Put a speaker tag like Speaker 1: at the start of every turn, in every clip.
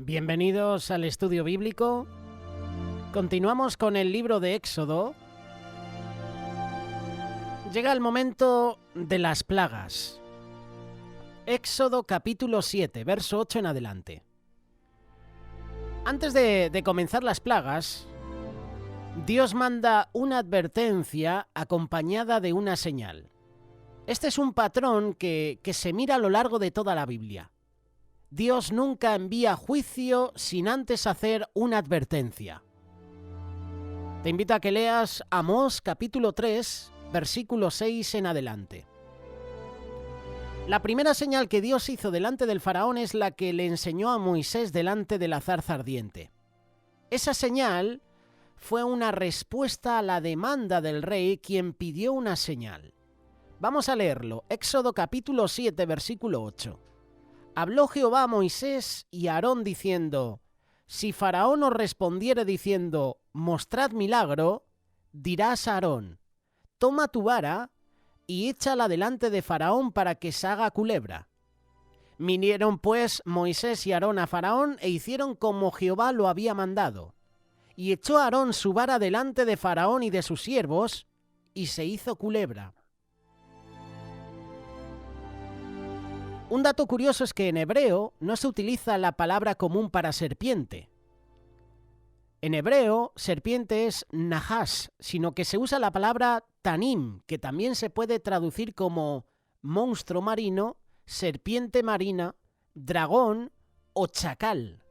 Speaker 1: Bienvenidos al estudio bíblico. Continuamos con el libro de Éxodo. Llega el momento de las plagas. Éxodo capítulo 7, verso 8 en adelante. Antes de comenzar las plagas, Dios manda una advertencia acompañada de una señal. Este es un patrón que se mira a lo largo de toda la Biblia. Dios nunca envía juicio sin antes hacer una advertencia. Te invito a que leas Amós capítulo 3, versículo 6 en adelante. La primera señal que Dios hizo delante del faraón es la que le enseñó a Moisés delante de la zarza ardiente. Esa señal fue una respuesta a la demanda del rey, quien pidió una señal. Vamos a leerlo. Éxodo capítulo 7, versículo 8. Habló Jehová a Moisés y a Aarón diciendo: si Faraón os respondiere diciendo, mostrad milagro, dirás a Aarón: toma tu vara y échala delante de Faraón para que se haga culebra. Vinieron pues Moisés y Aarón a Faraón e hicieron como Jehová lo había mandado. Y echó Aarón su vara delante de Faraón y de sus siervos, y se hizo culebra. Un dato curioso es que en hebreo no se utiliza la palabra común para serpiente. En hebreo, serpiente es nahash, sino que se usa la palabra tanim, que también se puede traducir como monstruo marino, serpiente marina, dragón o chacal.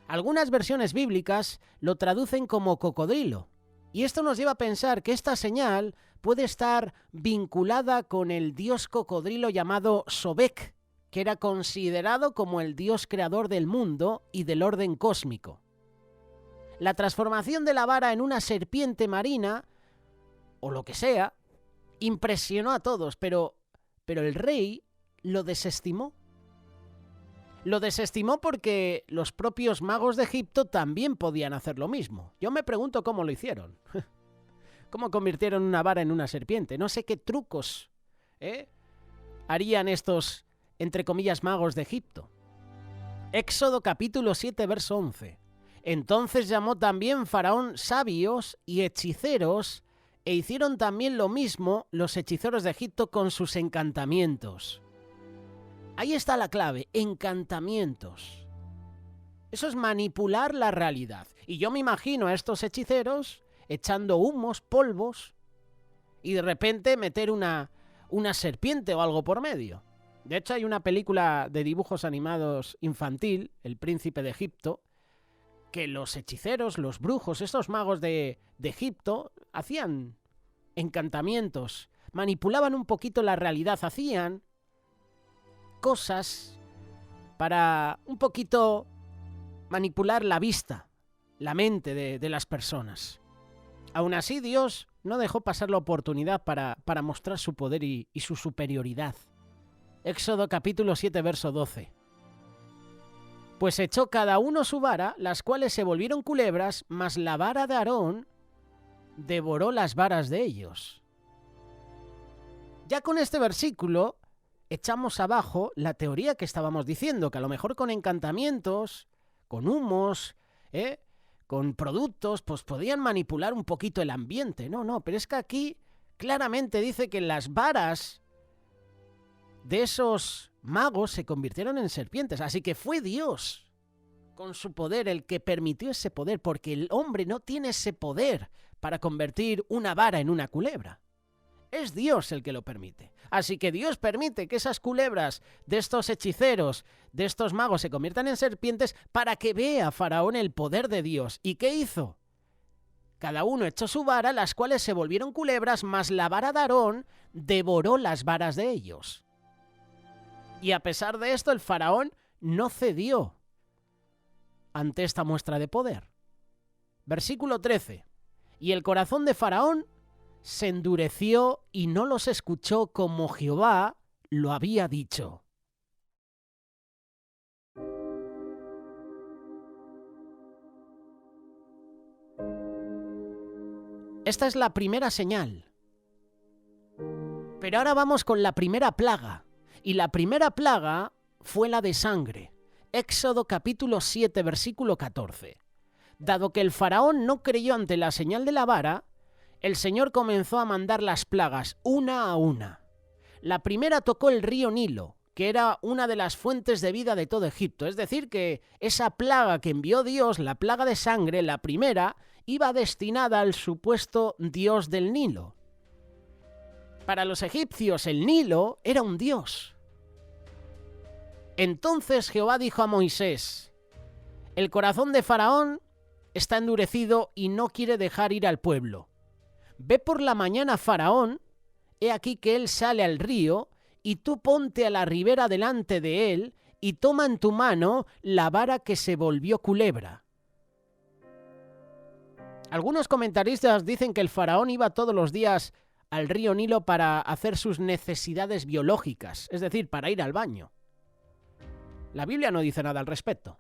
Speaker 1: Algunas versiones bíblicas lo traducen como cocodrilo, y esto nos lleva a pensar que esta señal puede estar vinculada con el dios cocodrilo llamado Sobek, que era considerado como el dios creador del mundo y del orden cósmico. La transformación de la vara en una serpiente marina, o lo que sea, impresionó a todos, pero el rey lo desestimó. Lo desestimó porque los propios magos de Egipto también podían hacer lo mismo. Yo me pregunto cómo lo hicieron. ¿Cómo convirtieron una vara en una serpiente? No sé qué trucos harían estos, entre comillas, magos de Egipto. Éxodo capítulo 7, verso 11. Entonces llamó también Faraón sabios y hechiceros, e hicieron también lo mismo los hechiceros de Egipto con sus encantamientos. Ahí está la clave, encantamientos. Eso es manipular la realidad. Y yo me imagino a estos hechiceros echando humos, polvos, y de repente meter una serpiente o algo por medio. De hecho, hay una película de dibujos animados infantil, El Príncipe de Egipto, que los hechiceros, los brujos, estos magos de Egipto, hacían encantamientos, manipulaban un poquito la realidad, hacían cosas para un poquito manipular la vista, la mente de las personas. Aún así, Dios no dejó pasar la oportunidad para mostrar su poder y su superioridad. Éxodo capítulo 7, verso 12. Pues echó cada uno su vara, las cuales se volvieron culebras, mas la vara de Aarón devoró las varas de ellos. Ya con este versículo echamos abajo la teoría que estábamos diciendo, que a lo mejor con encantamientos, con humos, con productos, pues podían manipular un poquito el ambiente. No, pero es que aquí claramente dice que las varas de esos magos se convirtieron en serpientes. Así que fue Dios, con su poder, el que permitió ese poder, porque el hombre no tiene ese poder para convertir una vara en una culebra. Es Dios el que lo permite. Así que Dios permite que esas culebras de estos hechiceros, de estos magos, se conviertan en serpientes para que vea Faraón el poder de Dios. ¿Y qué hizo? Cada uno echó su vara, las cuales se volvieron culebras, mas la vara de Aarón devoró las varas de ellos. Y a pesar de esto, el Faraón no cedió ante esta muestra de poder. Versículo 13. Y el corazón de Faraón se endureció y no los escuchó como Jehová lo había dicho. Esta es la primera señal. Pero ahora vamos con la primera plaga. Y la primera plaga fue la de sangre. Éxodo capítulo 7, versículo 14. Dado que el faraón no creyó ante la señal de la vara, el Señor comenzó a mandar las plagas una a una. La primera tocó el río Nilo, que era una de las fuentes de vida de todo Egipto. Es decir, que esa plaga que envió Dios, la plaga de sangre, la primera, iba destinada al supuesto dios del Nilo. Para los egipcios el Nilo era un dios. Entonces Jehová dijo a Moisés: el corazón de Faraón está endurecido y no quiere dejar ir al pueblo. Ve por la mañana Faraón, he aquí que él sale al río, y tú ponte a la ribera delante de él, y toma en tu mano la vara que se volvió culebra. Algunos comentaristas dicen que el faraón iba todos los días al río Nilo para hacer sus necesidades biológicas, es decir, para ir al baño. La Biblia no dice nada al respecto.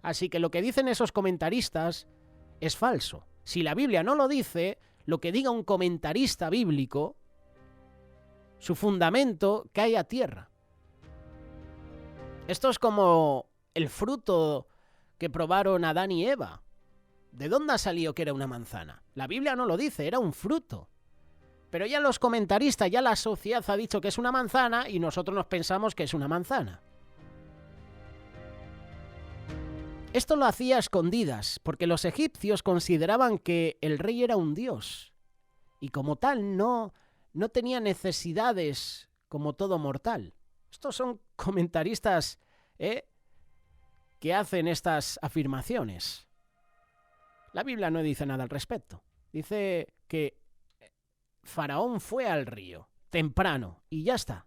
Speaker 1: Así que lo que dicen esos comentaristas es falso. Si la Biblia no lo dice, lo que diga un comentarista bíblico, su fundamento cae a tierra. Esto es como el fruto que probaron Adán y Eva. ¿De dónde ha salido que era una manzana? La Biblia no lo dice, era un fruto. Pero ya los comentaristas, ya la sociedad ha dicho que es una manzana y nosotros nos pensamos que es una manzana. Esto lo hacía a escondidas, porque los egipcios consideraban que el rey era un dios y como tal no tenía necesidades como todo mortal. Estos son comentaristas que hacen estas afirmaciones. La Biblia no dice nada al respecto. Dice que Faraón fue al río temprano y ya está.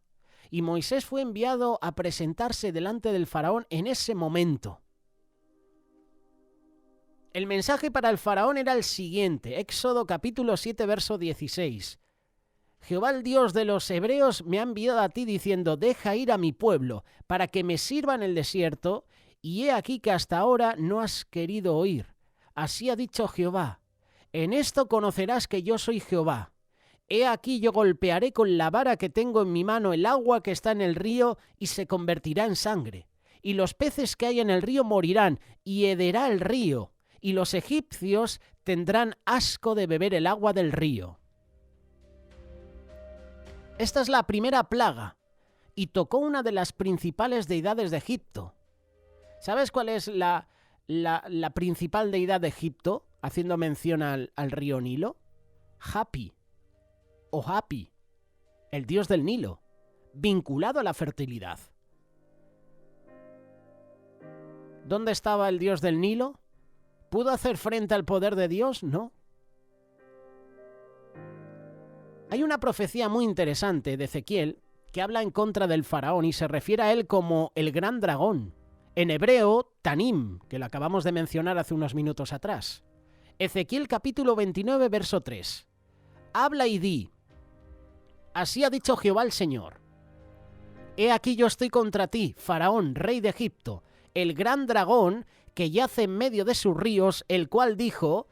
Speaker 1: Y Moisés fue enviado a presentarse delante del faraón en ese momento. El mensaje para el faraón era el siguiente, Éxodo capítulo 7, verso 16. Jehová el Dios de los hebreos me ha enviado a ti diciendo: deja ir a mi pueblo, para que me sirva en el desierto, y he aquí que hasta ahora no has querido oír. Así ha dicho Jehová: en esto conocerás que yo soy Jehová. He aquí yo golpearé con la vara que tengo en mi mano el agua que está en el río, y se convertirá en sangre. Y los peces que hay en el río morirán, y hederá el río. Y los egipcios tendrán asco de beber el agua del río. Esta es la primera plaga, y tocó una de las principales deidades de Egipto. ¿Sabes cuál es la principal deidad de Egipto, haciendo mención al río Nilo? Hapi, o Hapi, el dios del Nilo, vinculado a la fertilidad. ¿Dónde estaba el dios del Nilo? ¿Pudo hacer frente al poder de Dios? No. Hay una profecía muy interesante de Ezequiel que habla en contra del faraón y se refiere a él como el gran dragón. En hebreo, Tanim, que lo acabamos de mencionar hace unos minutos atrás. Ezequiel capítulo 29, verso 3. Habla y di: así ha dicho Jehová el Señor. He aquí yo estoy contra ti, faraón, rey de Egipto, el gran dragón que yace en medio de sus ríos, el cual dijo: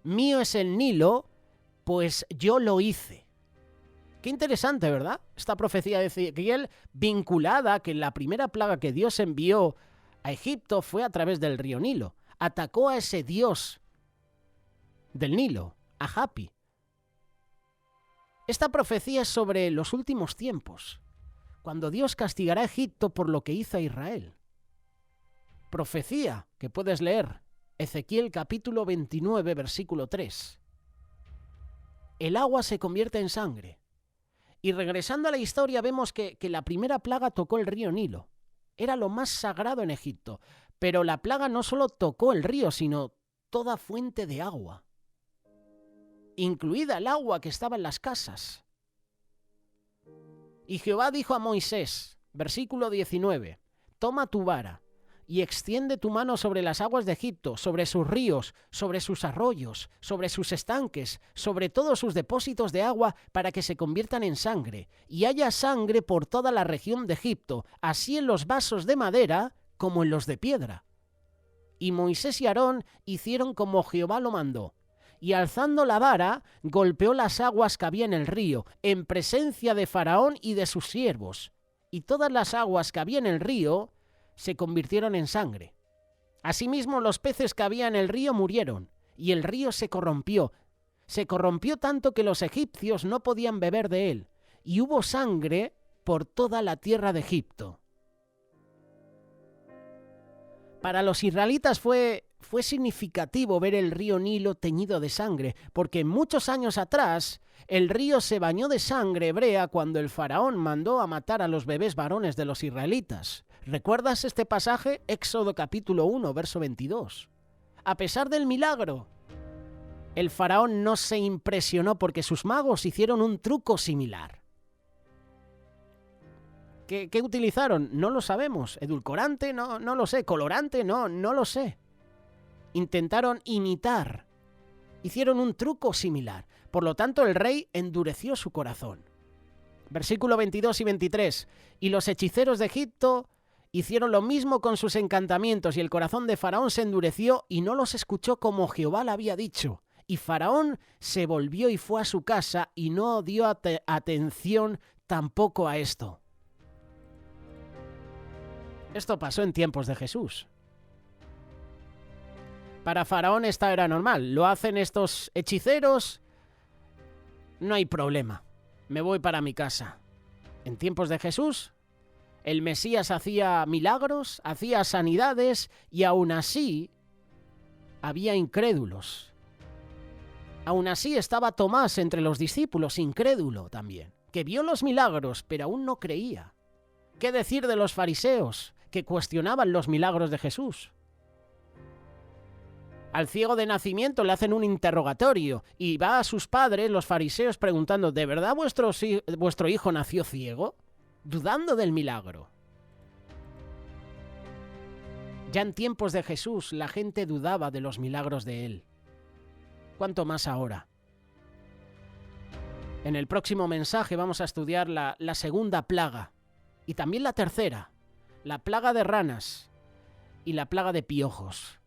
Speaker 1: mío es el Nilo, pues yo lo hice. Qué interesante, ¿verdad? Esta profecía de Ezequiel vinculada a que la primera plaga que Dios envió a Egipto fue a través del río Nilo. Atacó a ese dios del Nilo, a Hapi. Esta profecía es sobre los últimos tiempos, cuando Dios castigará a Egipto por lo que hizo a Israel. Profecía que puedes leer, Ezequiel capítulo 29, versículo 3. El agua se convierte en sangre. Y regresando a la historia vemos que la primera plaga tocó el río Nilo. Era lo más sagrado en Egipto. Pero la plaga no solo tocó el río, sino toda fuente de agua, incluida el agua que estaba en las casas. Y Jehová dijo a Moisés, versículo 19, toma tu vara y extiende tu mano sobre las aguas de Egipto, sobre sus ríos, sobre sus arroyos, sobre sus estanques, sobre todos sus depósitos de agua, para que se conviertan en sangre, y haya sangre por toda la región de Egipto, así en los vasos de madera como en los de piedra. Y Moisés y Aarón hicieron como Jehová lo mandó, y alzando la vara, golpeó las aguas que había en el río, en presencia de Faraón y de sus siervos, y todas las aguas que había en el río se convirtieron en sangre. Asimismo, los peces que había en el río murieron, y el río se corrompió. Se corrompió tanto que los egipcios no podían beber de él, y hubo sangre por toda la tierra de Egipto. Para los israelitas fue significativo ver el río Nilo teñido de sangre, porque muchos años atrás el río se bañó de sangre hebrea cuando el faraón mandó a matar a los bebés varones de los israelitas. ¿Recuerdas este pasaje? Éxodo capítulo 1, verso 22. A pesar del milagro, el faraón no se impresionó porque sus magos hicieron un truco similar. ¿Qué utilizaron? No lo sabemos. ¿Edulcorante? No lo sé. ¿Colorante? No lo sé. Intentaron imitar. Hicieron un truco similar. Por lo tanto, el rey endureció su corazón. Versículo 22 y 23. Y los hechiceros de Egipto hicieron lo mismo con sus encantamientos, y el corazón de Faraón se endureció y no los escuchó como Jehová le había dicho. Y Faraón se volvió y fue a su casa y no dio atención tampoco a esto. Esto pasó en tiempos de Jesús. Para Faraón esta era normal. Lo hacen estos hechiceros, no hay problema. Me voy para mi casa. En tiempos de Jesús, el Mesías hacía milagros, hacía sanidades y aún así había incrédulos. Aún así estaba Tomás entre los discípulos, incrédulo también, que vio los milagros pero aún no creía. ¿Qué decir de los fariseos que cuestionaban los milagros de Jesús? Al ciego de nacimiento le hacen un interrogatorio y va a sus padres, los fariseos, preguntando: ¿de verdad vuestro hijo nació ciego? Dudando del milagro. Ya en tiempos de Jesús la gente dudaba de los milagros de él. ¿Cuánto más ahora? En el próximo mensaje vamos a estudiar la segunda plaga y también la tercera, la plaga de ranas y la plaga de piojos.